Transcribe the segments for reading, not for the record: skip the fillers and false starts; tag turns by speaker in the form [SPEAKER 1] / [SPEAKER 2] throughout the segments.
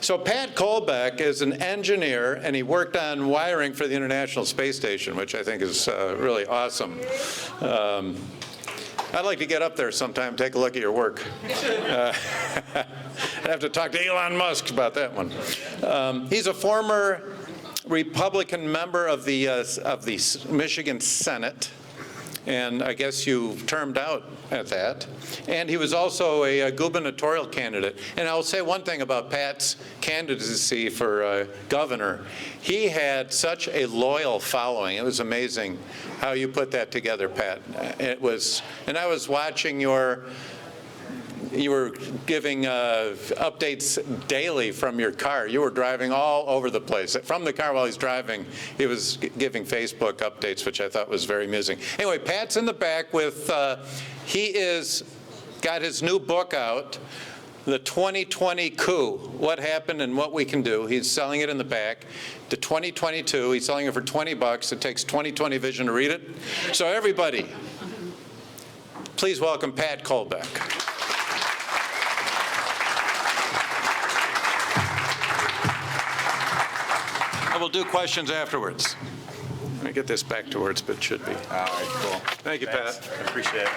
[SPEAKER 1] So Pat COLBECK is an engineer, and he worked on wiring for the International Space Station, which I think is really awesome. I'd like to get up there sometime, take a look at your work. I'd have to talk to Elon Musk about that one. He's a former Republican member of the Michigan Senate, and I guess you termed out at that. And he was also a gubernatorial candidate. And I'll say one thing about Pat's candidacy for governor. He had such a loyal following. It was amazing how you put that together, Pat. It was, and I was watching you were giving updates daily from your car. You were driving all over the place. From the car while he's driving, he was giving Facebook updates, which I thought was very amusing. Anyway, Pat's in the back with, got his new book out, The 2020 Coup, What Happened and What We Can Do. He's selling it in the back. The 2022, he's selling it for $20. It takes 20/20 vision to read it. So everybody, please welcome Pat COLBECK. We'll do questions afterwards. Let me get this back to where it should be.
[SPEAKER 2] All right, cool.
[SPEAKER 1] Thank you,
[SPEAKER 2] Thanks.
[SPEAKER 1] Pat.
[SPEAKER 2] I appreciate it.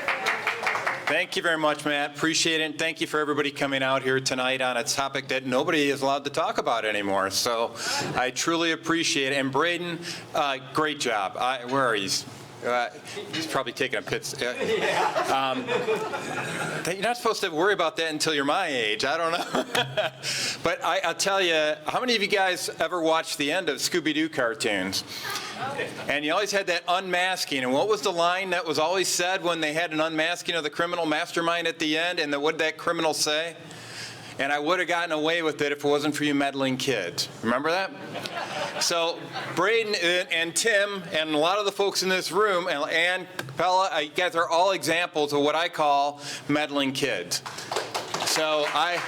[SPEAKER 2] Thank you very much, Matt. Appreciate it. And thank you for everybody coming out here tonight on a topic that nobody is allowed to talk about anymore. So I truly appreciate it. And Braden, great job. Where are you? He's probably taking a piss. You're not supposed to worry about that until you're my age. I don't know. But I'll tell you, how many of you guys ever watched the end of Scooby-Doo cartoons? And you always had that unmasking. And what was the line that was always said when they had an unmasking of the criminal mastermind at the end? And what did that criminal say? And I would have gotten away with it if it wasn't for you meddling kids. Remember that? So Braden and Tim and a lot of the folks in this room, and Ann, Capella, you guys are all examples of what I call meddling kids. So I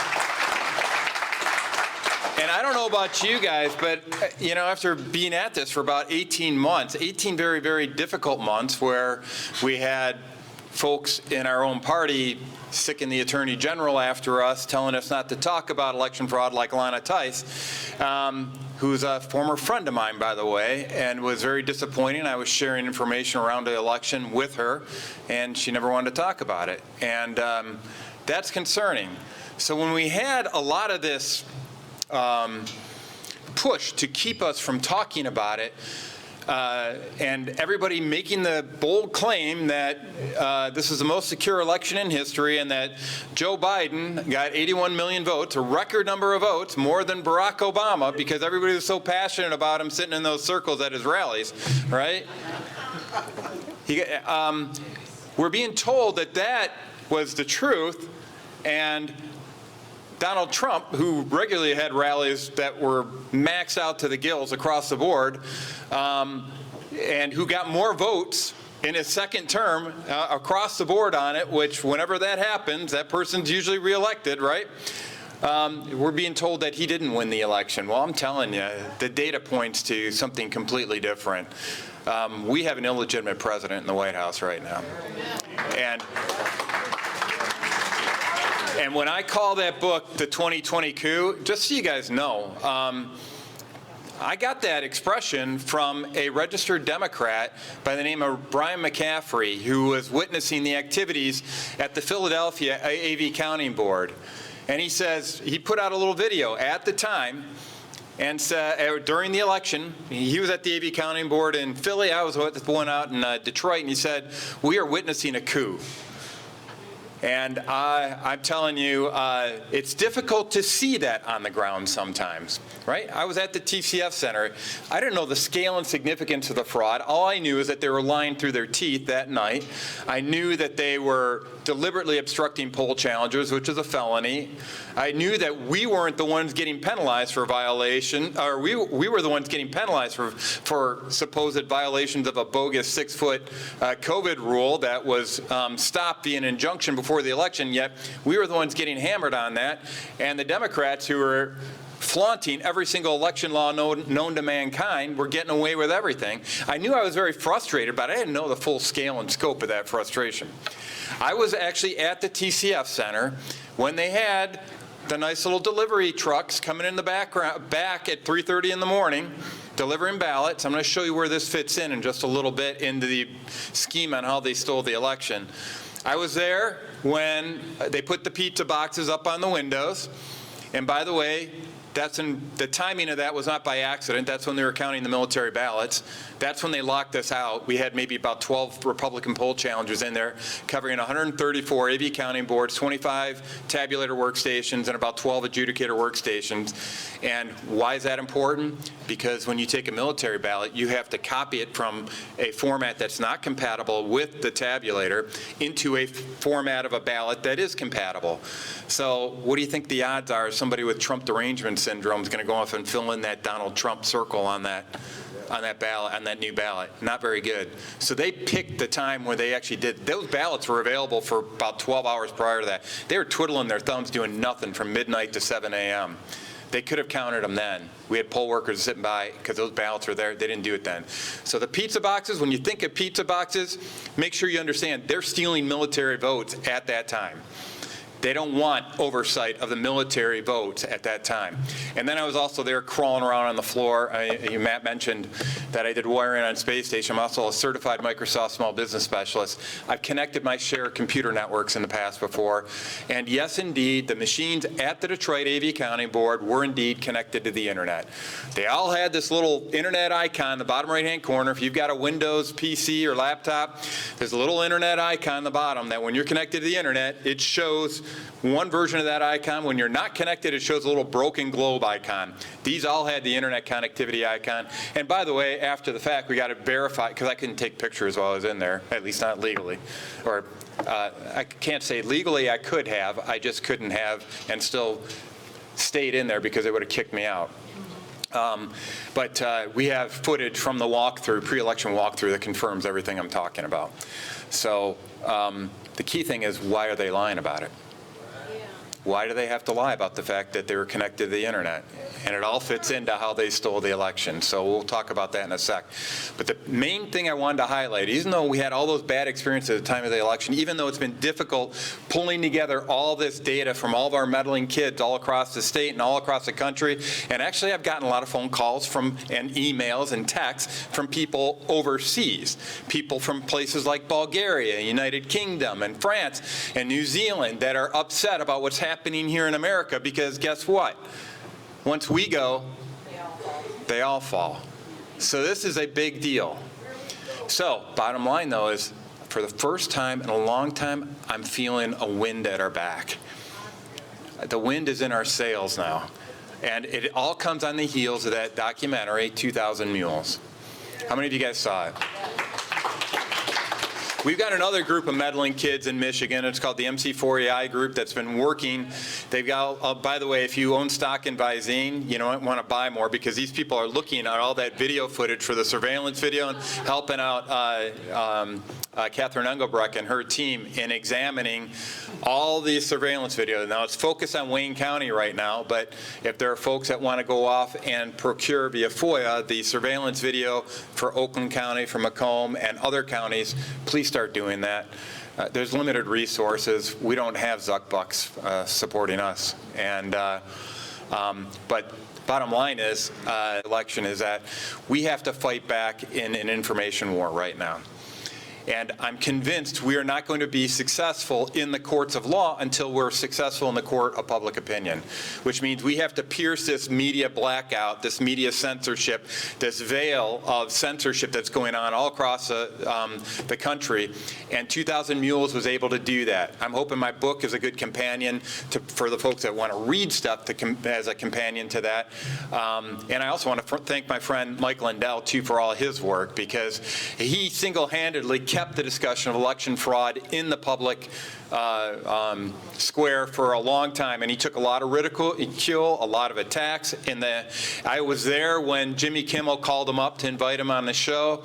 [SPEAKER 2] don't know about you guys, but you know, after being at this for about 18 months, 18 very, very difficult months where we had folks in our own party sicking the Attorney General after us, telling us not to talk about election fraud, like Lana Tice, who's a former friend of mine, by the way, and was very disappointing. I was sharing information around the election with her, and she never wanted to talk about it. And that's concerning. So when we had a lot of this push to keep us from talking about it, and everybody making the bold claim that this is the most secure election in history and that Joe Biden got 81 million votes, a record number of votes, more than Barack Obama, because everybody was so passionate about him sitting in those circles at his rallies, right? We're being told that that was the truth, and Donald Trump, who regularly had rallies that were maxed out to the gills across the board, and who got more votes in his second term across the board on it, which whenever that happens, that person's usually reelected, right? We're being told that he didn't win the election. Well, I'm telling you, the data points to something completely different. We have an illegitimate president in the White House right now. And when I call that book the 2020 Coup, just so you guys know, I got that expression from a registered Democrat by the name of Brian McCaffrey, who was witnessing the activities at the Philadelphia AV Counting Board. And he says, he put out a little video at the time, and during the election, he was at the AV Counting Board in Philly, I was at the one out in Detroit, and he said, "We are witnessing a coup." And I'm telling you, it's difficult to see that on the ground sometimes, right? I was at the TCF Center. I didn't know the scale and significance of the fraud. All I knew is that they were lying through their teeth that night. I knew that they were deliberately obstructing poll challengers, which is a felony. I knew that we weren't the ones getting penalized for violation, or we were the ones getting penalized for supposed violations of a bogus 6-foot COVID rule that was stopped via an injunction before the election, yet we were the ones getting hammered on that. And the Democrats, who were flaunting every single election law known to mankind, were getting away with everything. I knew I was very frustrated, but I didn't know the full scale and scope of that frustration. I was actually at the TCF Center when they had the nice little delivery trucks coming in the back at 3:30 in the morning, delivering ballots. I'm going to show you where this fits in just a little bit into the scheme on how they stole the election. I was there when they put the pizza boxes up on the windows. And by the way, the timing of that was not by accident. That's when they were counting the military ballots. That's when they locked us out. We had maybe about 12 Republican poll challengers in there, covering 134 AV counting boards, 25 tabulator workstations, and about 12 adjudicator workstations. And why is that important? Because when you take a military ballot, you have to copy it from a format that's not compatible with the tabulator into a format of a ballot that is compatible. So what do you think the odds are somebody with Trump derangement syndrome is going to go off and fill in that Donald Trump circle on that ballot, on that new ballot? Not very good. So they picked the time where they actually did. Those ballots were available for about 12 hours prior to that. They were twiddling their thumbs doing nothing from midnight to 7 a.m. They could have counted them then. We had poll workers sitting by because those ballots were there. They didn't do it then. So the pizza boxes, when you think of pizza boxes, make sure you understand they're stealing military votes at that time. They don't want oversight of the military votes at that time. And then I was also there crawling around on the floor. Matt mentioned that I did wiring on Space Station. I'm also a certified Microsoft small business specialist. I've connected my share of computer networks in the past before. And yes, indeed, the machines at the Detroit AV Counting Board were indeed connected to the internet. They all had this little internet icon in the bottom right-hand corner. If you've got a Windows PC or laptop, there's a little internet icon in the bottom that when you're connected to the internet, it shows one version of that icon. When you're not connected, it shows a little broken globe icon. These all had the internet connectivity icon. And by the way, after the fact, we got to verify, because I couldn't take pictures while I was in there, at least not legally. Or I can't say legally I could have, I just couldn't have and still stayed in there because they would have kicked me out. But we have footage from the walkthrough, pre-election walkthrough, that confirms everything I'm talking about. So the key thing is, why are they lying about it? Why do they have to lie about the fact that they were connected to the internet? And it all fits into how they stole the election. So we'll talk about that in a sec. But the main thing I wanted to highlight, even though we had all those bad experiences at the time of the election, even though it's been difficult pulling together all this data from all of our meddling kids all across the state and all across the country, and actually I've gotten a lot of phone calls and emails and texts from people overseas, people from places like Bulgaria, United Kingdom, and France, and New Zealand that are upset about what's happening here in America, because guess what? Once we go, they all fall. So this is a big deal. So bottom line, though, is for the first time in a long time, I'm feeling a wind at our back. The wind is in our sails now. And it all comes on the heels of that documentary, 2,000 Mules. How many of you guys saw it? We've got another group of meddling kids in Michigan. It's called the MC4AI group that's been working. They've got, by the way, if you own stock in Visine, you don't want to buy more, because these people are looking at all that video footage for the surveillance video and helping out Catherine Engelbrecht and her team in examining all these surveillance videos. Now, it's focused on Wayne County right now, but if there are folks that want to go off and procure via FOIA the surveillance video for Oakland County, for Macomb, and other counties, please start doing that. There's limited resources. We don't have Zuckbucks supporting us. And but bottom line is, election is that we have to fight back in an information war right now. And I'm convinced we are not going to be successful in the courts of law until we're successful in the court of public opinion, which means we have to pierce this media blackout, this media censorship, this veil of censorship that's going on all across the country. And 2,000 Mules was able to do that. I'm hoping my book is a good companion for the folks that want to read stuff as a companion to that. And I also want to thank my friend Mike Lindell, too, for all his work, because he single-handedly kept the discussion of election fraud in the public square for a long time, and he took a lot of ridicule, a lot of attacks. I was there when Jimmy Kimmel called him up to invite him on the show,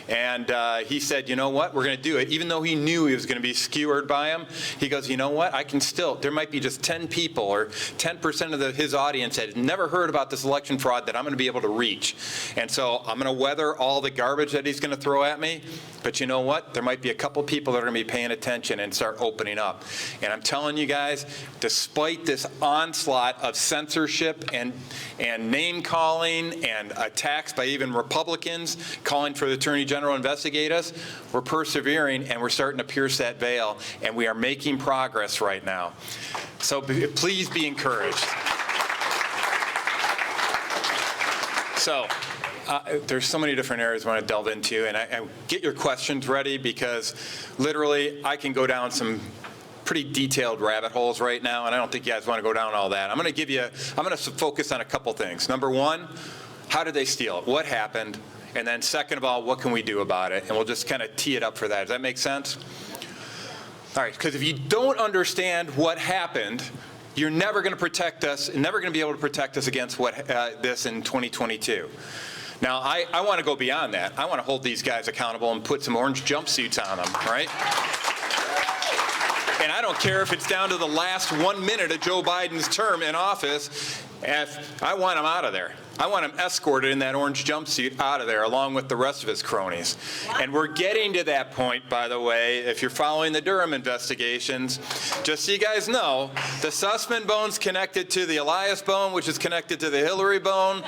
[SPEAKER 2] and he said, you know what, we're going to do it. Even though he knew he was going to be skewered by him, he goes, you know what, I can still, there might be just 10 people or 10% of his audience that has never heard about this election fraud that I'm going to be able to reach. And so I'm going to weather all the garbage that he's going to throw at me, but you know what? what? There might be a couple people that are going to be paying attention and start opening up. And I'm telling you guys, despite this onslaught of censorship and name-calling and attacks by even Republicans calling for the Attorney General to investigate us, we're persevering and we're starting to pierce that veil, and we are making progress right now. So please be encouraged. So there's so many different areas I want to delve into, and I get your questions ready, because literally I can go down some pretty detailed rabbit holes right now, and I don't think you guys want to go down all that. I'm going to focus on a couple things. Number one, how did they steal it? What happened? And then second of all, what can we do about it? And we'll just kind of tee it up for that. Does that make sense? All right, because if you don't understand what happened, you're never going to protect us, never going to be able to protect us against this in 2022. Now, I want to go beyond that. I want to hold these guys accountable and put some orange jumpsuits on them, right? And I don't care if it's down to the last 1 minute of Joe Biden's term in office. I want him out of there. I want him escorted in that orange jumpsuit out of there, along with the rest of his cronies. And we're getting to that point, by the way, if you're following the Durham investigations. Just so you guys know, the Sussman bone's connected to the Elias bone, which is connected to the Hillary bone.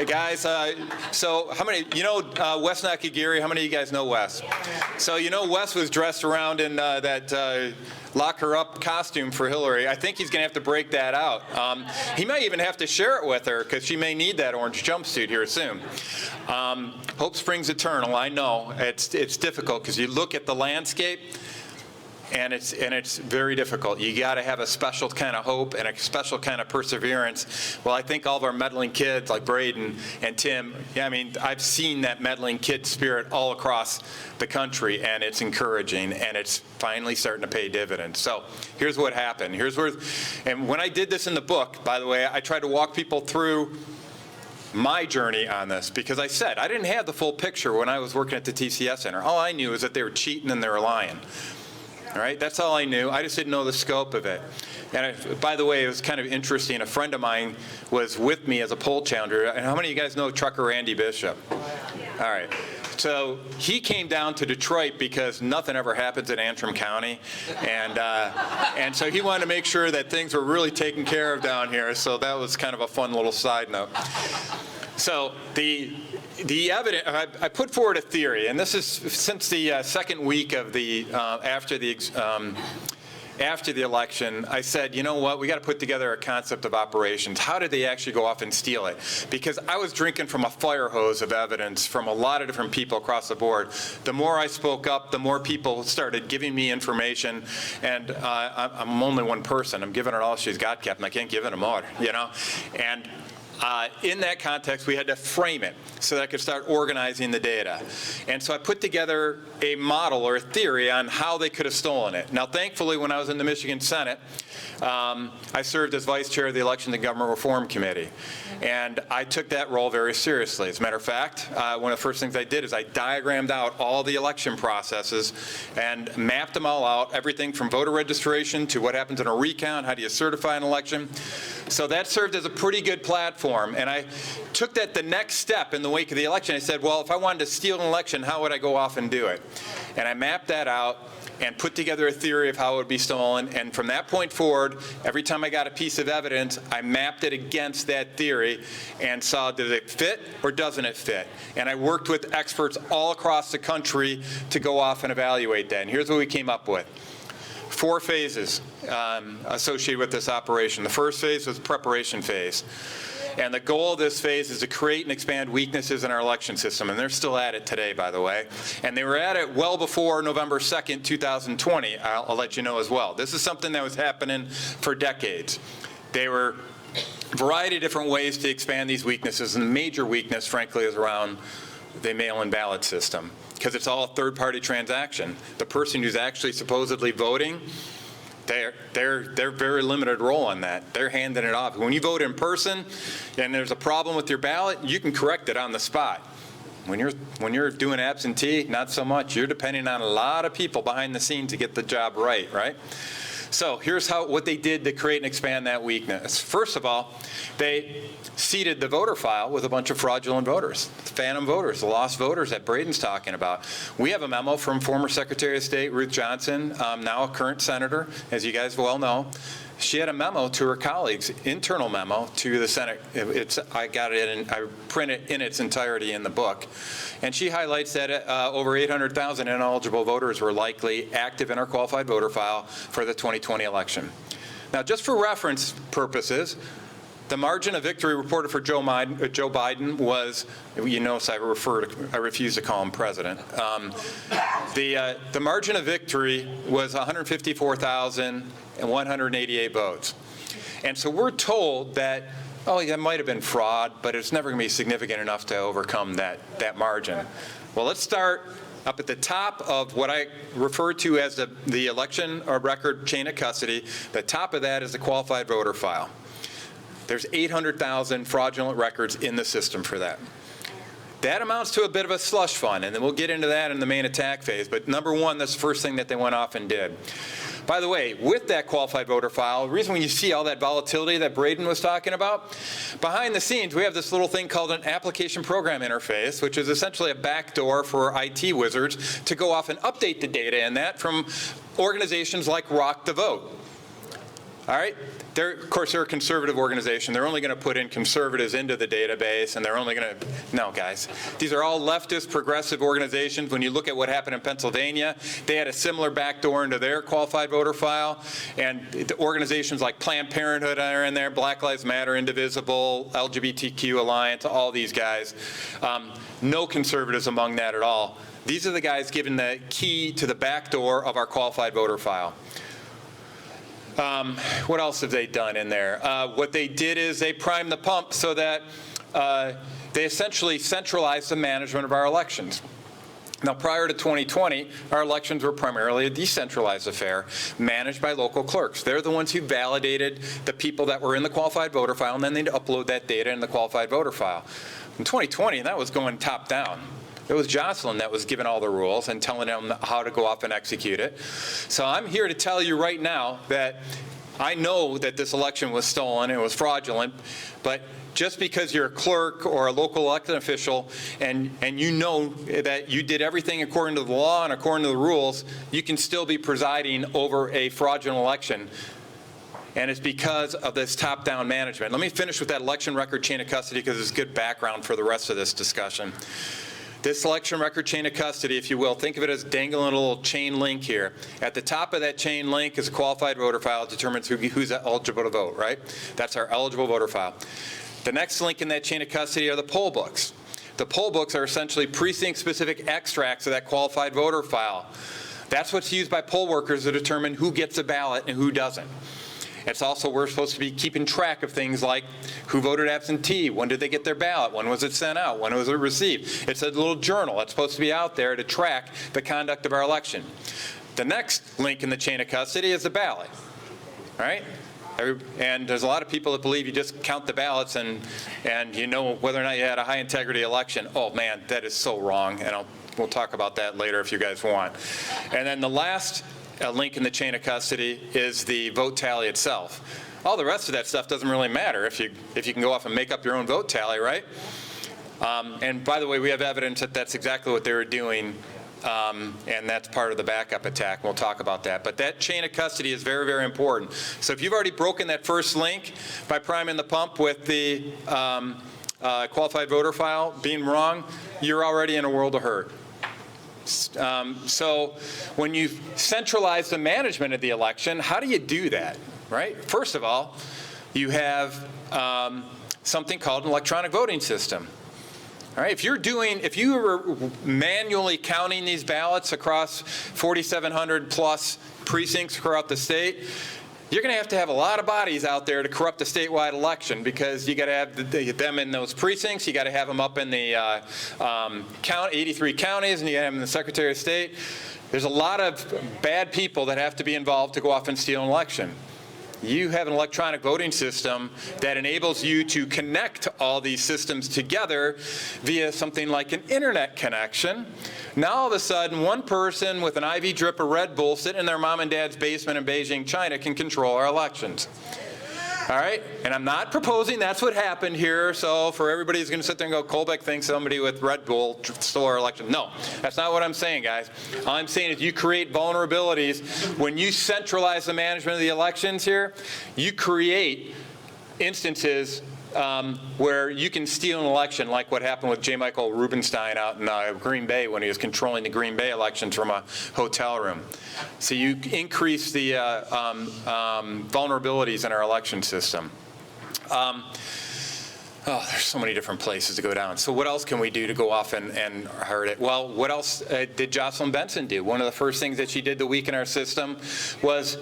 [SPEAKER 2] Guys, so how many, Wes Nakagiri, how many of you guys know Wes? So Wes was dressed around in that lock her up costume for Hillary. I think he's going to have to break that out. He might even have to share it with her, because she may need that orange jumpsuit here soon. Hope springs eternal. I know it's difficult, because you look at the landscape, and it's very difficult. You got to have a special kind of hope and a special kind of perseverance. Well, I think all of our meddling kids, like Braden and Tim, I've seen that meddling kid spirit all across the country, and it's encouraging, and it's finally starting to pay dividends. So here's what happened. And when I did this in the book, by the way, I tried to walk people through my journey on this, because I said I didn't have the full picture when I was working at the TCS Center. All I knew is that they were cheating and they were lying. All right, that's all I knew. I just didn't know the scope of it. And by the way, it was kind of interesting. A friend of mine was with me as a poll challenger. And how many of you guys know Trucker Randy Bishop? All right. So he came down to Detroit because nothing ever happens in Antrim County. And so he wanted to make sure that things were really taken care of down here. So that was kind of a fun little side note. So the evidence, I put forward a theory, and this is since the second week of after the election. I said, you know what, we got to put together a concept of operations. How did they actually go off and steal it? Because I was drinking from a fire hose of evidence from a lot of different people across the board. The more I spoke up, the more people started giving me information, and I'm only one person. I'm giving her all she's got, Captain. I can't give it more, And in that context, we had to frame it so that I could start organizing the data. And so I put together a model or a theory on how they could have stolen it. Now, thankfully, when I was in the Michigan Senate, I served as vice chair of the Election and Government Reform Committee. And I took that role very seriously. As a matter of fact, one of the first things I did is I diagrammed out all the election processes and mapped them all out, everything from voter registration to what happens in a recount, how do you certify an election. So that served as a pretty good platform. And I took that the next step in the wake of the election. I said, well, if I wanted to steal an election, how would I go off and do it? And I mapped that out and put together a theory of how it would be stolen. And from that point forward, every time I got a piece of evidence, I mapped it against that theory and saw, does it fit or doesn't it fit? And I worked with experts all across the country to go off and evaluate that. And here's what we came up with. 4 phases associated with this operation. The first phase was the preparation phase. And the goal of this phase is to create and expand weaknesses in our election system. And they're still at it today, by the way. And they were at it well before November 2nd, 2020. I'll let you know as well. This is something that was happening for decades. They were a variety of different ways to expand these weaknesses. And the major weakness, frankly, is around the mail-in ballot system, because it's all a third-party transaction. The person who's actually supposedly voting, they're very limited role on that. They're handing it off. When you vote in person and there's a problem with your ballot, you can correct it on the spot. When you're doing absentee, not so much. You're depending on a lot of people behind the scenes to get the job right? So here's what they did to create and expand that weakness. First of all, they seeded the voter file with a bunch of fraudulent voters, phantom voters, the lost voters that Braden's talking about. We have a memo from former Secretary of State Ruth Johnson, now a current senator, as you guys well know. She had a memo to her colleagues, internal memo to the Senate. I got it and I print it in its entirety in the book. And she highlights that over 800,000 ineligible voters were likely active in our qualified voter file for the 2020 election. Now, just for reference purposes, the margin of victory reported for Joe Biden was, you notice I refuse to call him president. The margin of victory was 154,188 votes. And so we're told that, oh, that might have been fraud, but it's never going to be significant enough to overcome that margin. Well, let's start up at the top of what I refer to as the election or record chain of custody. The top of that is the qualified voter file. There's 800,000 fraudulent records in the system for that. That amounts to a bit of a slush fund, and then we'll get into that in the main attack phase. But number one, that's the first thing that they went off and did. By the way, with that qualified voter file, the reason when you see all that volatility that Braden was talking about, behind the scenes, we have this little thing called an application program interface, which is essentially a backdoor for IT wizards to go off and update the data in that from organizations like Rock the Vote. All right? Of course, they're a conservative organization. They're only going to put in conservatives into the database, and they're only going to, no, guys. These are all leftist, progressive organizations. When you look at what happened in Pennsylvania, they had a similar backdoor into their qualified voter file, and the organizations like Planned Parenthood are in there, Black Lives Matter, Indivisible, LGBTQ Alliance, all these guys. No conservatives among that at all. These are the guys given the key to the backdoor of our qualified voter file. What else have they done in there? What they did is they primed the pump so that they essentially centralized the management of our elections. Now, prior to 2020, our elections were primarily a decentralized affair managed by local clerks. They're the ones who validated the people that were in the qualified voter file, and then they'd upload that data in the qualified voter file. In 2020, that was going top down. It was Jocelyn that was giving all the rules and telling them how to go off and execute it. So I'm here to tell you right now that I know that this election was stolen, it was fraudulent, but just because you're a clerk or a local elected official and you know that you did everything according to the law and according to the rules, you can still be presiding over a fraudulent election. And it's because of this top-down management. Let me finish with that election record chain of custody because it's good background for the rest of this discussion. This election record chain of custody, if you will, think of it as dangling a little chain link here. At the top of that chain link is a qualified voter file that determines who's eligible to vote, right? That's our eligible voter file. The next link in that chain of custody are the poll books. The poll books are essentially precinct-specific extracts of that qualified voter file. That's what's used by poll workers to determine who gets a ballot and who doesn't. It's also, we're supposed to be keeping track of things like who voted absentee, when did they get their ballot, when was it sent out, when was it received. It's a little journal that's supposed to be out there to track the conduct of our election. The next link in the chain of custody is the ballot, right? And there's a lot of people that believe you just count the ballots and you know whether or not you had a high integrity election. Oh man, that is so wrong, and we'll talk about that later if you guys want. And then the last link in the chain of custody is the vote tally itself. All the rest of that stuff doesn't really matter if you can go off and make up your own vote tally, right? And by the way, we have evidence that that's exactly what they were doing, and that's part of the backup attack. We'll talk about that. But that chain of custody is very, very important. So if you've already broken that first link by priming the pump with the qualified voter file being wrong, you're already in a world of hurt. So when you centralize the management of the election, how do you do that, right? First of all, you have something called an electronic voting system. All right, if you were manually counting these ballots across 4,700 plus precincts throughout the state, you're going to have a lot of bodies out there to corrupt the statewide election because you got to have them in those precincts, you got to have them up in the 83 counties, and you got to have them in the Secretary of State. There's a lot of bad people that have to be involved to go off and steal an election. you have an electronic voting system that enables you to connect all these systems together via something like an internet connection. Now all of a sudden, one person with an IV drip of Red Bull sitting in their mom and dad's basement in Beijing, China can control our elections. All right? And I'm not proposing that's what happened here, so for everybody who's going to sit there and go, COLBECK thinks somebody with Red Bull stole our election. No, that's not what I'm saying, guys. All I'm saying is you create vulnerabilities. When you centralize the management of the elections here, you create instances where you can steal an election, like what happened with J. Michael Rubenstein out in Green Bay when he was controlling the Green Bay elections from a hotel room. So you increase the vulnerabilities in our election system. There's so many different places to go down. So what else can we do to go off and hurt it? Well, what else did Jocelyn Benson do? One of the first things that she did to weaken our system was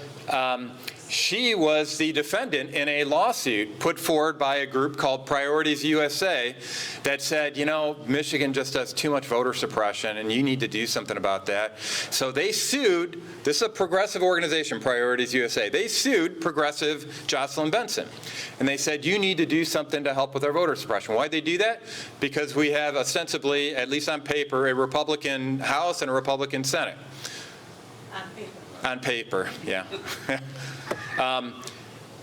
[SPEAKER 2] she was the defendant in a lawsuit put forward by a group called Priorities USA that said, you know, Michigan just does too much voter suppression and you need to do something about that. So they sued, this is a progressive organization, Priorities USA, they sued progressive Jocelyn Benson. And they said, you need to do something to help with our voter suppression. Why'd they do that? Because we have ostensibly, at least on paper, a Republican House and a Republican Senate. On paper, yeah.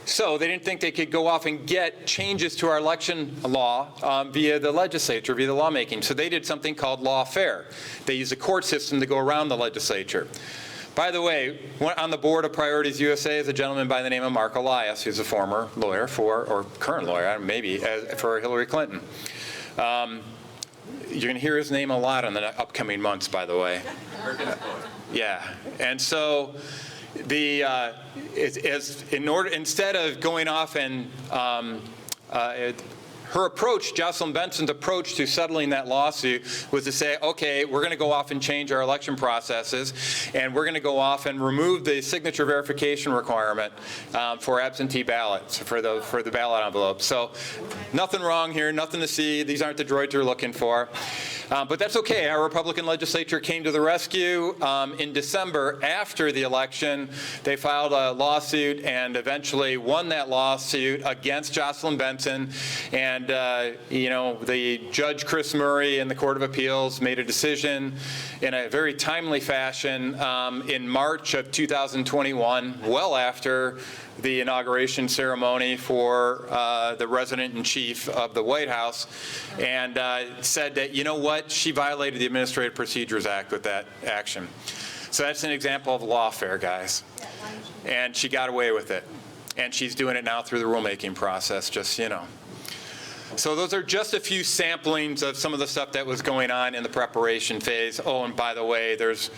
[SPEAKER 2] So they didn't think they could go off and get changes to our election law via the legislature, via the lawmaking. So they did something called lawfare. They used a court system to go around the legislature. By the way, on the board of Priorities USA is a gentleman by the name of Mark Elias, who's a former lawyer for, or current lawyer, maybe, for Hillary Clinton. You're going to hear his name a lot in the upcoming months, by the way. Yeah, and so instead of going off and her approach, Jocelyn Benson's approach to settling that lawsuit was to say, okay, we're going to go off and change our election processes, and we're going to go off and remove the signature verification requirement for absentee ballots, for the ballot envelope. So nothing wrong here, nothing to see. These aren't the droids you're looking for. But that's okay. Our Republican legislature came to the rescue. In December, after the election, they filed a lawsuit and eventually won that lawsuit against Jocelyn Benson. And, you know, the Judge Chris Murray in the Court of Appeals made a decision in a very timely fashion in March of 2021, well after the inauguration ceremony for the President-in-Chief of the White House, and said that, you know what, she violated the Administrative Procedures Act with that action. So that's an example of lawfare, guys. And she got away with it. And she's doing it now through the rulemaking process, just so you know. So those are just a few samplings of some of the stuff that was going on in the preparation phase. Oh, and by the way, there's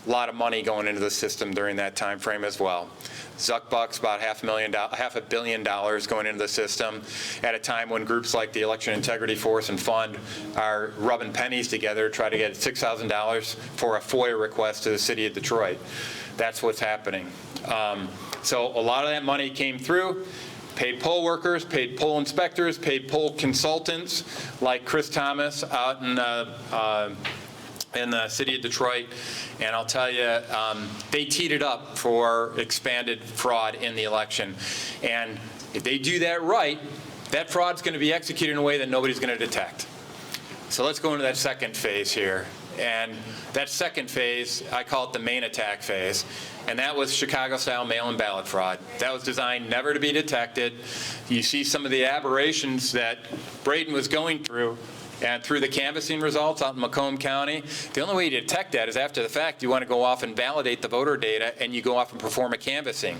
[SPEAKER 2] a lot of money going into the system during that time frame as well. Zuckbuck's about $500 million going into the system at a time when groups like the Election Integrity Force and Fund are rubbing pennies together to try to get $6,000 for a FOIA request to the city of Detroit. That's what's happening. So a lot of that money came through. Paid poll workers, paid poll inspectors, paid poll consultants like Chris Thomas out in the city of Detroit, and I'll tell you, they teed it up for expanded fraud in the election. And if they do that right, that fraud's going to be executed in a way that nobody's going to detect. So let's go into that second phase here. And that second phase, I call it the main attack phase, and that was Chicago-style mail-in ballot fraud. That was designed never to be detected. You see some of the aberrations that Braden was going through, and through the canvassing results out in Macomb County. The only way you detect that is after the fact. You want to go off and validate the voter data, and you go off and perform a canvassing.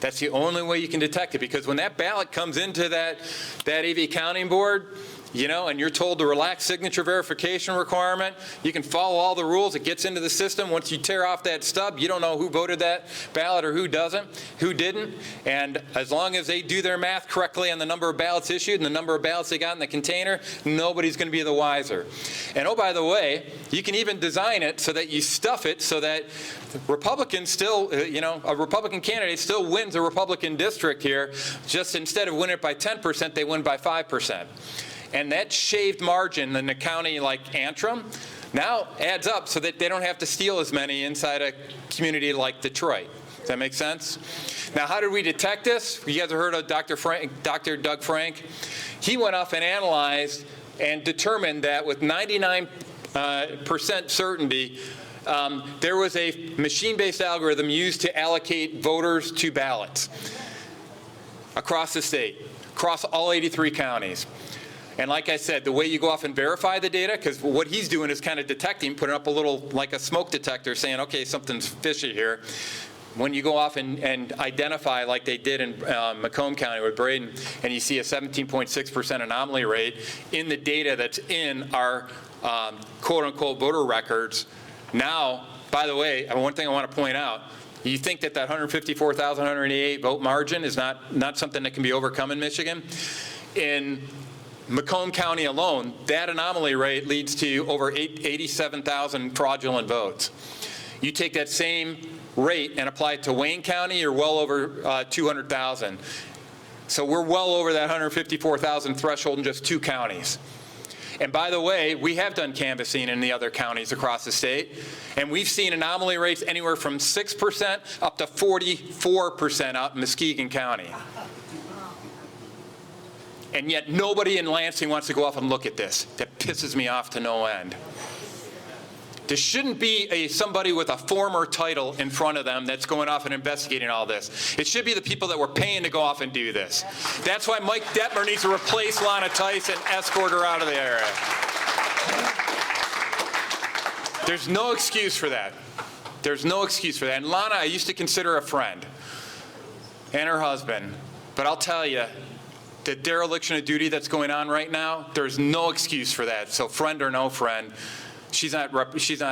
[SPEAKER 2] That's the only way you can detect it, because when that ballot comes into that AV counting board, you know, and you're told to relax signature verification requirement, you can follow all the rules. It gets into the system. Once you tear off that stub, you don't know who voted that ballot or who didn't. And as long as they do their math correctly on the number of ballots issued and the number of ballots they got in the container, nobody's going to be the wiser. And oh, by the way, you can even design it so that you stuff it so that Republicans still, you know, a Republican candidate still wins a Republican district here. Just instead of winning it by 10%, they win by 5%. And that shaved margin in a county like Antrim now adds up so that they don't have to steal as many inside a community like Detroit. Does that make sense? Now, how did we detect this? You guys have heard of Dr. Doug Frank? He went off and analyzed and determined that with 99% certainty, there was a machine-based algorithm used to allocate voters to ballots across the state, across all 83 counties. And like I said, the way you go off and verify the data, because what he's doing is kind of detecting, putting up a little, like a smoke detector, saying, okay, something's fishy here. When you go off and identify, like they did in Macomb County with Braden, and you see a 17.6% anomaly rate in the data that's in our quote-unquote voter records. Now, by the way, one thing I want to point out, you think that 154,188 vote margin is not something that can be overcome in Michigan? In Macomb County alone, that anomaly rate leads to over 87,000 fraudulent votes. You take that same rate and apply it to Wayne County, you're well over 200,000. So we're well over that 154,000 threshold in just 2 counties. And by the way, we have done canvassing in the other counties across the state, and we've seen anomaly rates anywhere from 6% up to 44% out in Muskegon County. And yet nobody in Lansing wants to go off and look at this. That pisses me off to no end. There shouldn't be somebody with a former title in front of them that's going off and investigating all this. It should be the people that were paying to go off and do this. That's why Mike Detmer needs to replace Lana Tice and escort her out of the area. There's no excuse for that. There's no excuse for that. And Lana, I used to consider a friend, and her husband. But I'll tell you, the dereliction of duty that's going on right now, there's no excuse for that. So friend or no friend, she's not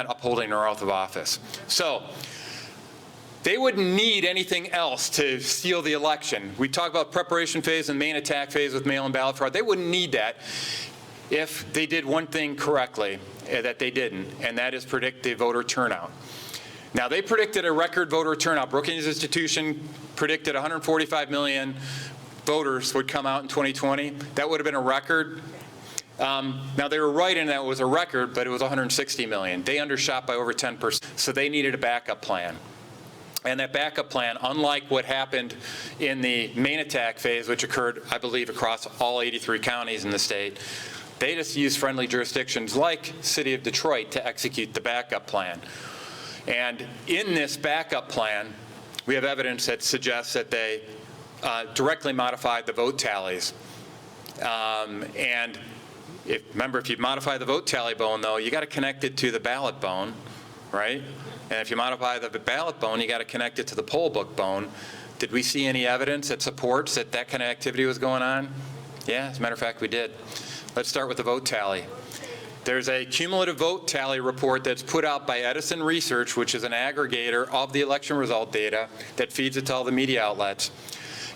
[SPEAKER 2] upholding her oath of office. So they wouldn't need anything else to steal the election. We talk about preparation phase and main attack phase with mail-in ballot fraud. They wouldn't need that if they did one thing correctly that they didn't, and that is predict the voter turnout. Now, they predicted a record voter turnout. Brookings Institution predicted 145 million voters would come out in 2020. That would have been a record. Now, they were right in that it was a record, but it was 160 million. They undershot by over 10%, so they needed a backup plan. And that backup plan, unlike what happened in the main attack phase, which occurred, I believe, across all 83 counties in the state, they just used friendly jurisdictions like City of Detroit to execute the backup plan. And in this backup plan, we have evidence that suggests that they directly modified the vote tallies. And remember, if you modify the vote tally bone, though, you got to connect it to the ballot bone, right? And if you modify the ballot bone, you got to connect it to the poll book bone. Did we see any evidence that supports that that kind of activity was going on? Yeah, as a matter of fact, we did. Let's start with the vote tally. There's a cumulative vote tally report that's put out by Edison Research, which is an aggregator of the election result data that feeds it to all the media outlets.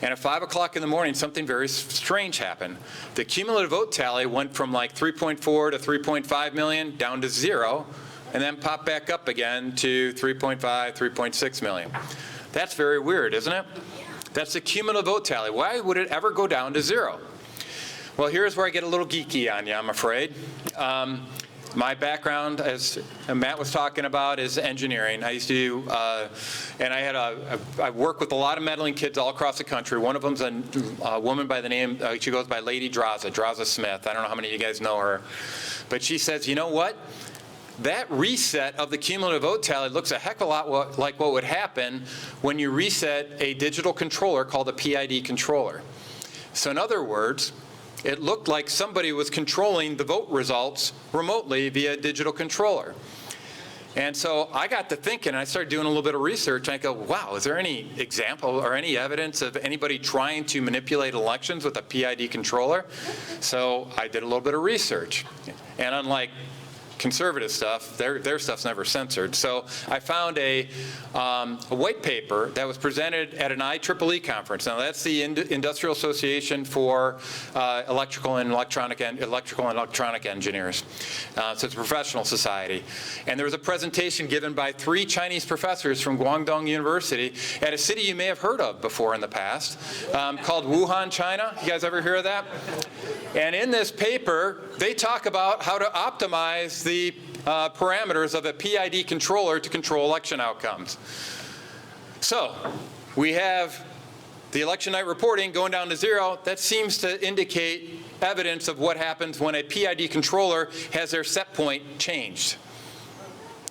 [SPEAKER 2] And at 5 o'clock in the morning, something very strange happened. The cumulative vote tally went from like 3.4 to 3.5 million down to 0, and then popped back up again to 3.5, 3.6 million. That's very weird, isn't it? That's the cumulative vote tally. Why would it ever go down to 0? Well, here's where I get a little geeky on you, I'm afraid. My background, as Matt was talking about, is engineering. I used to, and I work with a lot of meddling kids all across the country. One of them's a woman by the name, she goes by Lady Draza Smith. I don't know how many of you guys know her. But she says, you know what? That reset of the cumulative vote tally looks a heck of a lot like what would happen when you reset a digital controller called a PID controller. So in other words, it looked like somebody was controlling the vote results remotely via a digital controller. And so I got to thinking, and I started doing a little bit of research, and I go, wow, is there any example or any evidence of anybody trying to manipulate elections with a PID controller? So I did a little bit of research. And unlike conservative stuff, their stuff's never censored. So I found a white paper that was presented at an IEEE conference. Now that's the Industrial Association for Electrical and Electronic Engineers. So it's a professional society. And there was a presentation given by 3 Chinese professors from Guangdong University at a city you may have heard of before in the past, called Wuhan, China. You guys ever hear of that? And in this paper, they talk about how to optimize the parameters of a PID controller to control election outcomes. So we have the election night reporting going down to 0. That seems to indicate evidence of what happens when a PID controller has their set point changed.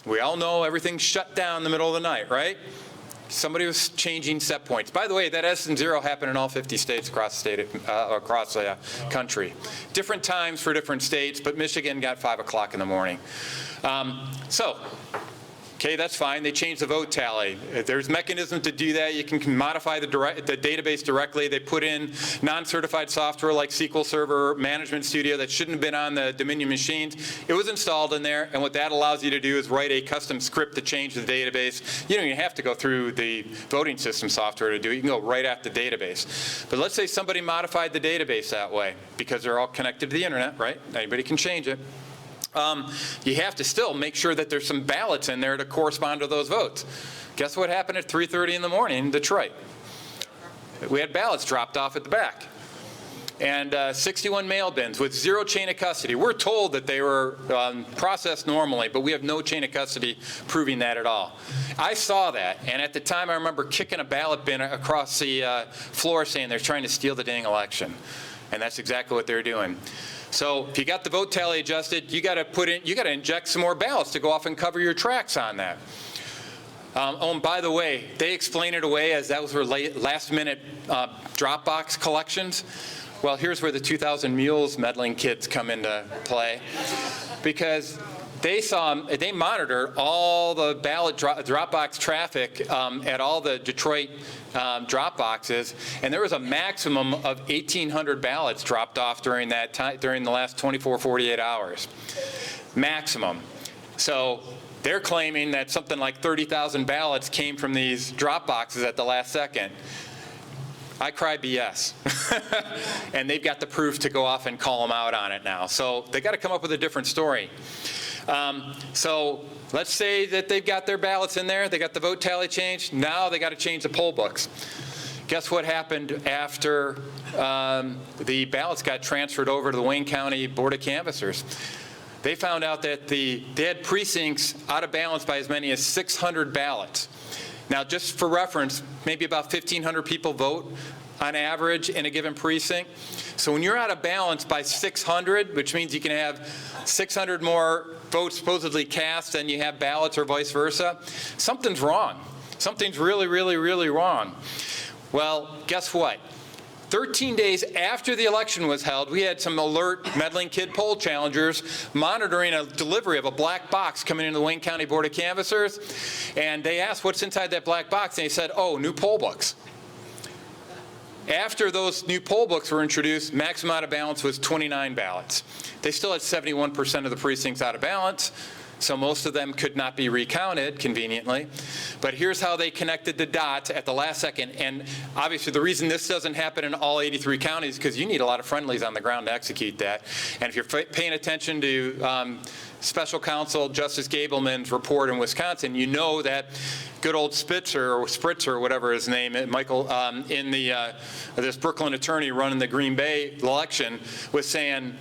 [SPEAKER 2] We all know everything's shut down in the middle of the night, right? Somebody was changing set points. By the way, that S&0 happened in all 50 states across the country. Different times for different states, but Michigan got 5 o'clock in the morning. Okay, that's fine. They changed the vote tally. There's mechanisms to do that. You can modify the database directly. They put in non-certified software like SQL Server Management Studio that shouldn't have been on the Dominion machines. It was installed in there, and what that allows you to do is write a custom script to change the database. You don't even have to go through the voting system software to do it. You can go right at the database. But let's say somebody modified the database that way because they're all connected to the internet, right? Anybody can change it. You have to still make sure that there's some ballots in there to correspond to those votes. Guess what happened at 3:30 in the morning in Detroit? We had ballots dropped off at the back. And 61 mail bins with 0 chain of custody. We're told that they were processed normally, but we have no chain of custody proving that at all. I saw that, and at the time I remember kicking a ballot bin across the floor saying they're trying to steal the dang election. And that's exactly what they're doing. So if you got the vote tally adjusted, you got to inject some more ballots to go off and cover your tracks on that. Oh, and by the way, they explain it away as that was for last-minute Dropbox collections. Well, here's where the 2,000 Mules meddling kids come into play, because they monitor all the ballot Dropbox traffic at all the Detroit drop boxes, and there was a maximum of 1,800 ballots dropped off during that time, during the last 24, 48 hours. Maximum. So they're claiming that something like 30,000 ballots came from these drop boxes at the last second. I cry BS. And they've got the proof to go off and call them out on it now. So they got to come up with a different story. So let's say that they've got their ballots in there, they got the vote tally changed, now they got to change the poll books. Guess what happened after the ballots got transferred over to the Wayne County Board of Canvassers? They found out that they had precincts out of balance by as many as 600 ballots. Now, just for reference, maybe about 1,500 people vote on average in a given precinct. So when you're out of balance by 600, which means you can have 600 more votes supposedly cast than you have ballots or vice versa, something's wrong. Something's really, really, really wrong. Well, guess what? 13 days after the election was held, we had some alert meddling kid poll challengers monitoring a delivery of a black box coming into the Wayne County Board of Canvassers. And they asked what's inside that black box, and they said, oh, new poll books. After those new poll books were introduced, maximum out of balance was 29 ballots. They still had 71% of the precincts out of balance, so most of them could not be recounted conveniently. But here's how they connected the dots at the last second. And obviously the reason this doesn't happen in all 83 counties is because you need a lot of friendlies on the ground to execute that. And if you're paying attention to Special Counsel Justice Gableman's report in Wisconsin, you know that good old Spitzer, or whatever his name is, Michael, in this Brooklyn attorney running the Green Bay election, was saying,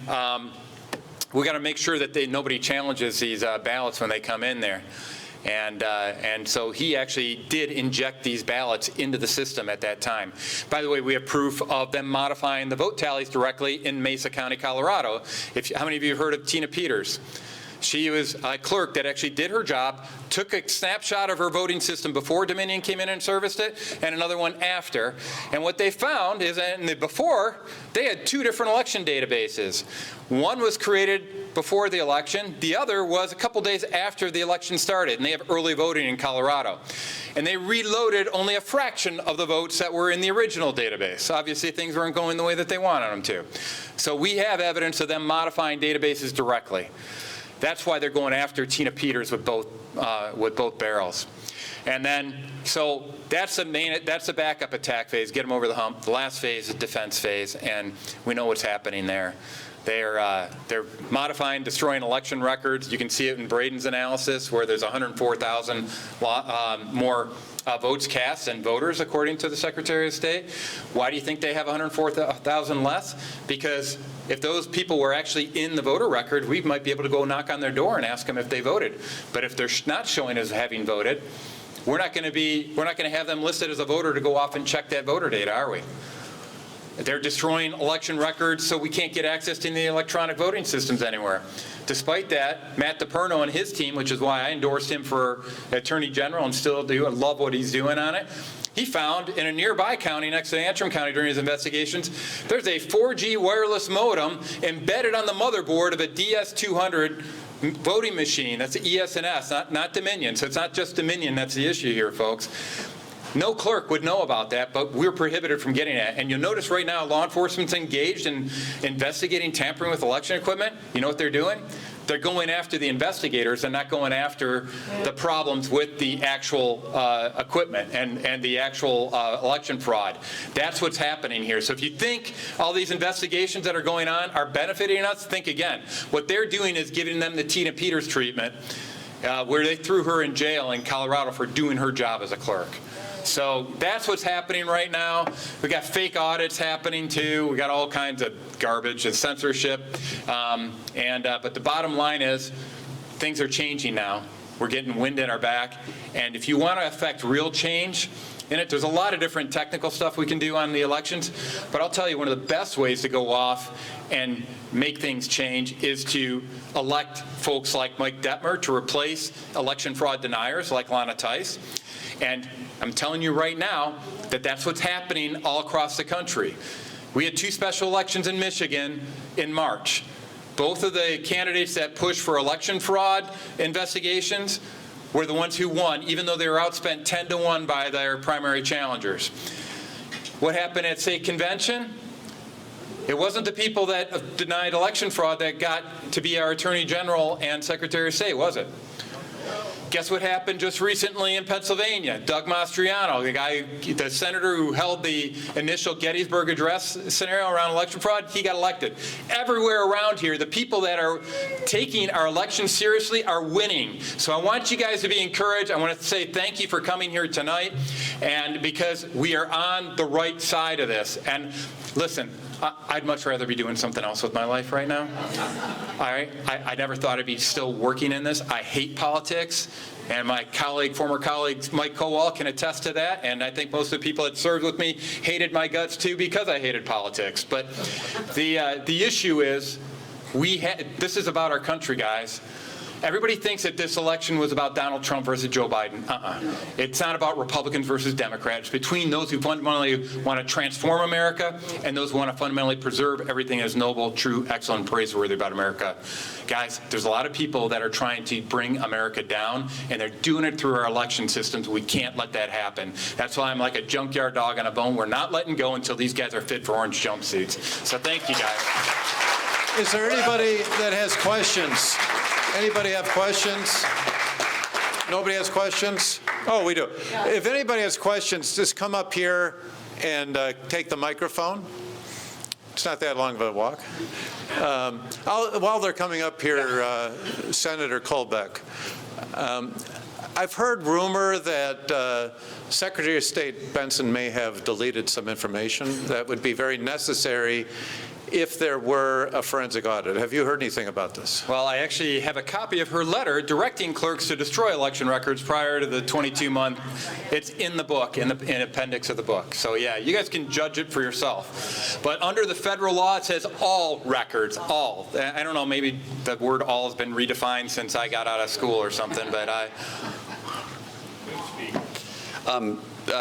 [SPEAKER 2] we got to make sure that nobody challenges these ballots when they come in there. And so he actually did inject these ballots into the system at that time. By the way, we have proof of them modifying the vote tallies directly in Mesa County, Colorado. How many of you have heard of Tina Peters? She was a clerk that actually did her job, took a snapshot of her voting system before Dominion came in and serviced it, and another one after. And what they found is that in the before, they had 2 different election databases. One was created before the election. The other was a couple days after the election started, and they have early voting in Colorado. And they reloaded only a fraction of the votes that were in the original database. Obviously, things weren't going the way that they wanted them to. So we have evidence of them modifying databases directly. That's why they're going after Tina Peters with both barrels. And then, so that's the backup attack phase, get them over the hump. The last phase is defense phase, and we know what's happening there. They're modifying, destroying election records. You can see it in Braden's analysis, where there's 104,000 more votes cast than voters, according to the Secretary of State. Why do you think they have 104,000 less? Because if those people were actually in the voter record, we might be able to go knock on their door and ask them if they voted. But if they're not showing as having voted, we're not going to have them listed as a voter to go off and check that voter data, are we? They're destroying election records so we can't get access to the electronic voting systems anywhere. Despite that, Matt DePerno and his team, which is why I endorsed him for Attorney General and still do and love what he's doing on it, he found in a nearby county next to Antrim County during his investigations, there's a 4G wireless modem embedded on the motherboard of a DS200 voting machine. That's ES&S, not Dominion. So it's not just Dominion that's the issue here, folks. No clerk would know about that, but we're prohibited from getting it. And you'll notice right now law enforcement's engaged in investigating tampering with election equipment. You know what they're doing? They're going after the investigators and not going after the problems with the actual equipment and the actual election fraud. That's what's happening here. So if you think all these investigations that are going on are benefiting us, think again. What they're doing is giving them the Tina Peters treatment, where they threw her in jail in Colorado for doing her job as a clerk. So that's what's happening right now. We got fake audits happening too. We got all kinds of garbage and censorship. But the bottom line is things are changing now. We're getting wind at our back. And if you want to affect real change in it, there's a lot of different technical stuff we can do on the elections. But I'll tell you, one of the best ways to go off and make things change is to elect folks like Mike Detmer to replace election fraud deniers like Lana Tice. And I'm telling you right now that that's what's happening all across the country. We had 2 special elections in Michigan in March. Both of the candidates that pushed for election fraud investigations were the ones who won, even though they were outspent 10-1 by their primary challengers. What happened at state convention? It wasn't the people that denied election fraud that got to be our Attorney General and Secretary of State, was it? Guess what happened just recently in Pennsylvania? Doug Mastriano, the senator who held the initial Gettysburg Address scenario around election fraud, he got elected. Everywhere around here, the people that are taking our elections seriously are winning. So I want you guys to be encouraged. I want to say thank you for coming here tonight, and because we are on the right side of this. And listen, I'd much rather be doing something else with my life right now. All right? I never thought I'd be still working in this. I hate politics, and my former colleague Mike Kowal can attest to that, and I think most of the people that served with me hated my guts too because I hated politics. But the issue is, this is about our country, guys. Everybody thinks that this election was about Donald Trump versus Joe Biden. It's not about Republicans versus Democrats. Between those who fundamentally want to transform America and those who want to fundamentally preserve everything as noble, true, excellent, praiseworthy about America. Guys, there's a lot of people that are trying to bring America down, and they're doing it through our election systems. We can't let that happen. That's why I'm like a junkyard dog on a bone. We're not letting go until these guys are fit for orange jumpsuits. So thank you, guys.
[SPEAKER 1] Is there anybody that has questions? Anybody have questions? Nobody has questions? Oh, we do. If anybody has questions, just come up here and take the microphone. It's not that long of a walk. While they're coming up here, Senator COLBECK, I've heard rumor that Secretary of State Benson may have deleted some information that would be very necessary if there were a forensic audit. Have you heard anything about this?
[SPEAKER 2] Well, I actually have a copy of her letter directing clerks to destroy election records prior to the 22-month. It's in the book, in appendix of the book. So yeah, you guys can judge it for yourself. But under the federal law, it says all records, all. I don't know, maybe the word all has been redefined since I got out of school or something, but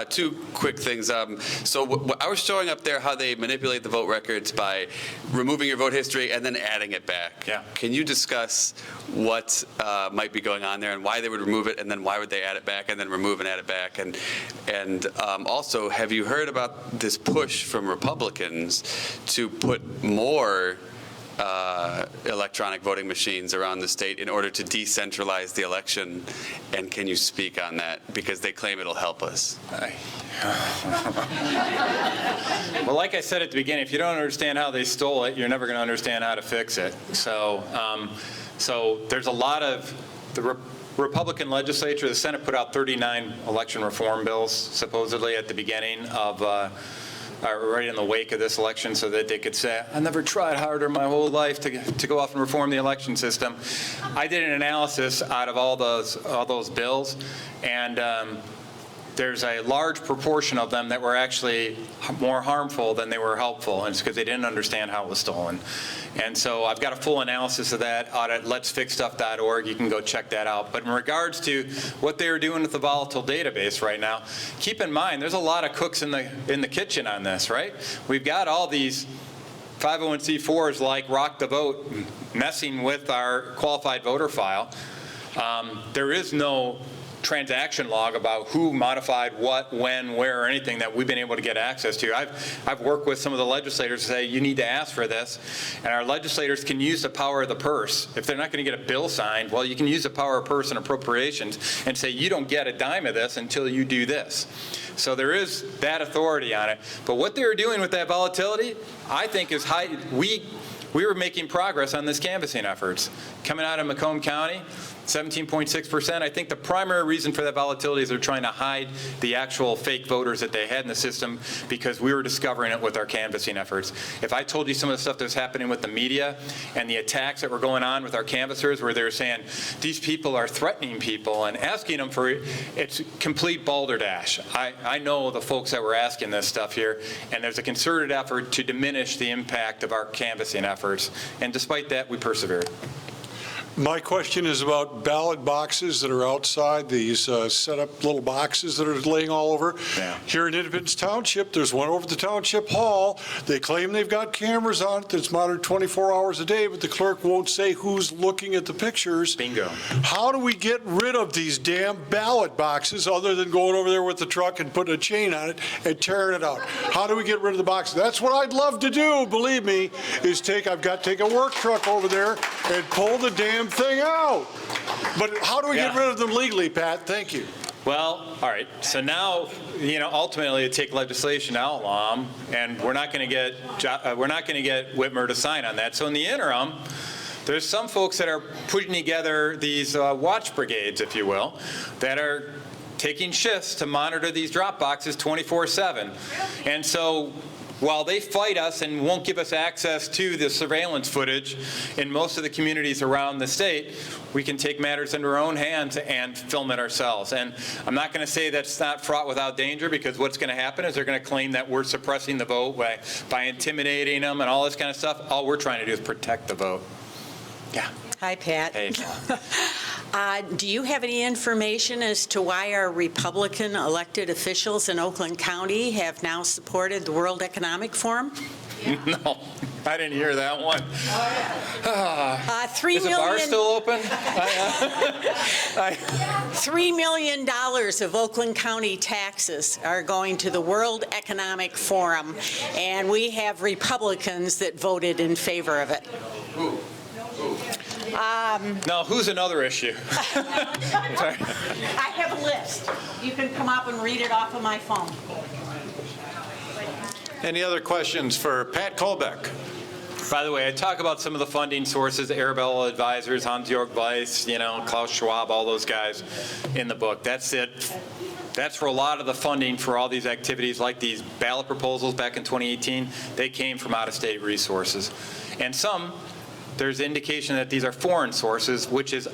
[SPEAKER 3] Two quick things. So I was showing up there how they manipulate the vote records by removing your vote history and then adding it back.
[SPEAKER 2] Yeah.
[SPEAKER 3] Can you discuss what might be going on there and why they would remove it, and then why would they add it back and then remove and add it back? And also, have you heard about this push from Republicans to put more electronic voting machines around the state in order to decentralize the election? And can you speak on that? Because they claim it'll help us.
[SPEAKER 2] Well, like I said at the beginning, if you don't understand how they stole it, you're never going to understand how to fix it. So there's a lot of the Republican legislature, the Senate put out 39 election reform bills, supposedly, at the beginning of right in the wake of this election so that they could say, I never tried harder my whole life to go off and reform the election system. I did an analysis out of all those bills, and there's a large proportion of them that were actually more harmful than they were helpful, and it's because they didn't understand how it was stolen. And so I've got a full analysis of that out at letsfixstuff.org. You can go check that out. But in regards to what they were doing with the volatile database right now, keep in mind there's a lot of cooks in the kitchen on this, right? We've got all these 501c4s like Rock the Vote messing with our qualified voter file. There is no transaction log about who modified what, when, where, or anything that we've been able to get access to. I've worked with some of the legislators to say, you need to ask for this, and our legislators can use the power of the purse. If they're not going to get a bill signed, well, you can use the power of purse and appropriations and say, you don't get a dime of this until you do this. So there is that authority on it. But what they were doing with that volatility, I think is high. We were making progress on this canvassing efforts. Coming out of Macomb County, 17.6%. I think the primary reason for that volatility is they're trying to hide the actual fake voters that they had in the system because we were discovering it with our canvassing efforts. If I told you some of the stuff that's happening with the media and the attacks that were going on with our canvassers where they were saying, these people are threatening people and asking them for, it's complete balderdash. I know the folks that were asking this stuff here, and there's a concerted effort to diminish the impact of our canvassing efforts. And despite that, we persevered.
[SPEAKER 4] My question is about ballot boxes that are outside, these set-up little boxes that are laying all over.
[SPEAKER 2] Yeah.
[SPEAKER 4] Here in Independence Township, there's one over at the Township Hall. They claim they've got cameras on it that's monitored 24 hours a day, but the clerk won't say who's looking at the pictures.
[SPEAKER 2] Bingo.
[SPEAKER 4] How do we get rid of these damn ballot boxes other than going over there with the truck and putting a chain on it and tearing it out? How do we get rid of the boxes? That's what I'd love to do, believe me, is I've got to take a work truck over there and pull the damn thing out. But how do we get rid of them legally, Pat? Thank you.
[SPEAKER 2] Well, all right. So now, ultimately, it take legislation to outlaw them, and we're not going to get Whitmer to sign on that. So in the interim, there's some folks that are putting together these watch brigades, if you will, that are taking shifts to monitor these drop boxes 24/7. And so while they fight us and won't give us access to the surveillance footage in most of the communities around the state, we can take matters into our own hands and film it ourselves. And I'm not going to say that's not fraught without danger, because what's going to happen is they're going to claim that we're suppressing the vote by intimidating them and all this kind of stuff. All we're trying to do is protect the vote. Yeah.
[SPEAKER 5] Hi, Pat.
[SPEAKER 2] Hey.
[SPEAKER 5] Do you have any information as to why our Republican elected officials in Oakland County have now supported the World Economic Forum?
[SPEAKER 2] No, I didn't hear that one.
[SPEAKER 5] $3
[SPEAKER 2] Is the bar still open?
[SPEAKER 5] $3 million of Oakland County taxes are going to the World Economic Forum, and we have Republicans that voted in favor of it.
[SPEAKER 2] No, who's another issue? Sorry.
[SPEAKER 5] I have a list. You can come up and read it off of my phone.
[SPEAKER 1] Any other questions for Pat Colbeck?
[SPEAKER 2] By the way, I talk about some of the funding sources, Arabella Advisors, Hans-Jörg Weiss, Klaus Schwab, all those guys in the book. That's it. That's for a lot of the funding for all these activities, like these ballot proposals back in 2018. They came from out-of-state resources. And there's indication that these are foreign sources, which is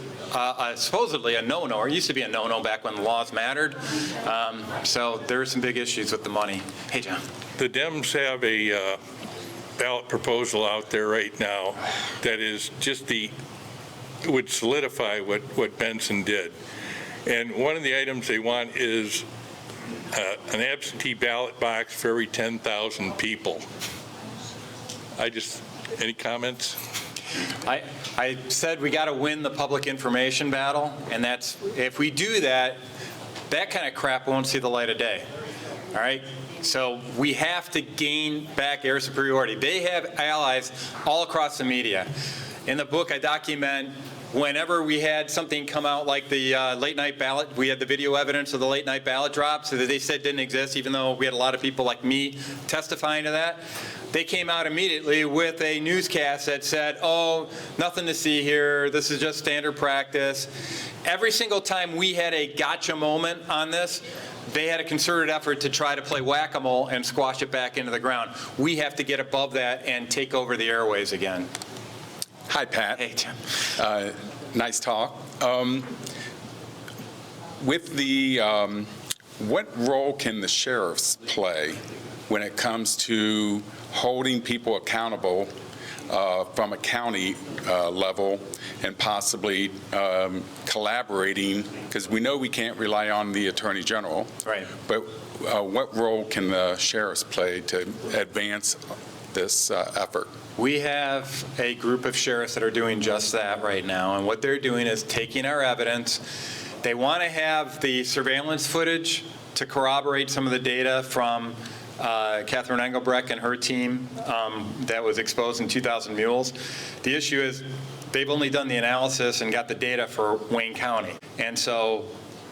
[SPEAKER 2] supposedly a no-no, or used to be a no-no back when the laws mattered. So there are some big issues with the money. Hey, John.
[SPEAKER 6] The Dems have a ballot proposal out there right now that is just would solidify what Benson did. And one of the items they want is an absentee ballot box for every 10,000 people. Any comments?
[SPEAKER 2] I said we got to win the public information battle, and if we do that, that kind of crap won't see the light of day. All right? So we have to gain back air superiority. They have allies all across the media. In the book, I document whenever we had something come out like the late night ballot, we had the video evidence of the late night ballot drops that they said didn't exist, even though we had a lot of people like me testifying to that. They came out immediately with a newscast that said, oh, nothing to see here, this is just standard practice. Every single time we had a gotcha moment on this, they had a concerted effort to try to play whack-a-mole and squash it back into the ground. We have to get above that and take over the airways again.
[SPEAKER 7] Hi, Pat.
[SPEAKER 2] Hey, Tim.
[SPEAKER 7] Nice talk. With the, what role can the sheriffs play when it comes to holding people accountable from a county level and possibly collaborating? Because we know we can't rely on the Attorney General.
[SPEAKER 2] Right.
[SPEAKER 7] But what role can the sheriffs play to advance this effort?
[SPEAKER 2] We have a group of sheriffs that are doing just that right now, and what they're doing is taking our evidence. They want to have the surveillance footage to corroborate some of the data from Catherine Engelbrecht and her team that was exposed in 2,000 mules. The issue is they've only done the analysis and got the data for Wayne County. And so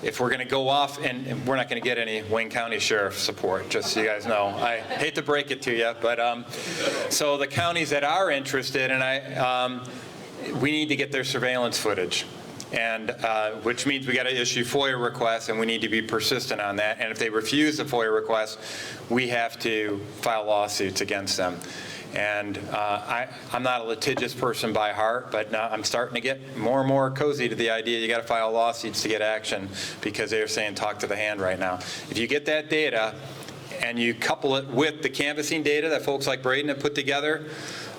[SPEAKER 2] if we're going to go off, and we're not going to get any Wayne County Sheriff support, just so you guys know. I hate to break it to you, but so the counties that are interested, and we need to get their surveillance footage. And which means we got to issue FOIA requests, and we need to be persistent on that. And if they refuse the FOIA request, we have to file lawsuits against them. And I'm not a litigious person by heart, but now I'm starting to get more and more cozy to the idea you got to file lawsuits to get action, because they're saying talk to the hand right now. If you get that data and you couple it with the canvassing data that folks like Braden have put together,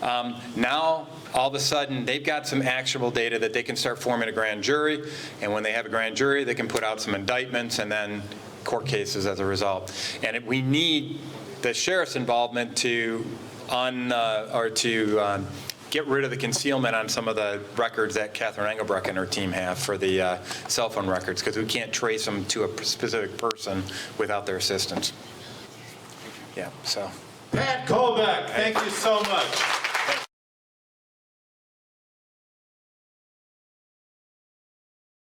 [SPEAKER 2] now all of a sudden they've got some actionable data that they can start forming a grand jury, and when they have a grand jury, they can put out some indictments and then court cases as a result. And we need the sheriff's involvement to get rid of the concealment on some of the records that Catherine Engelbrecht and her team have for the cell phone records, because we can't trace them to a specific person without their assistance. Yeah, so.
[SPEAKER 8] Pat COLBECK, thank you so much.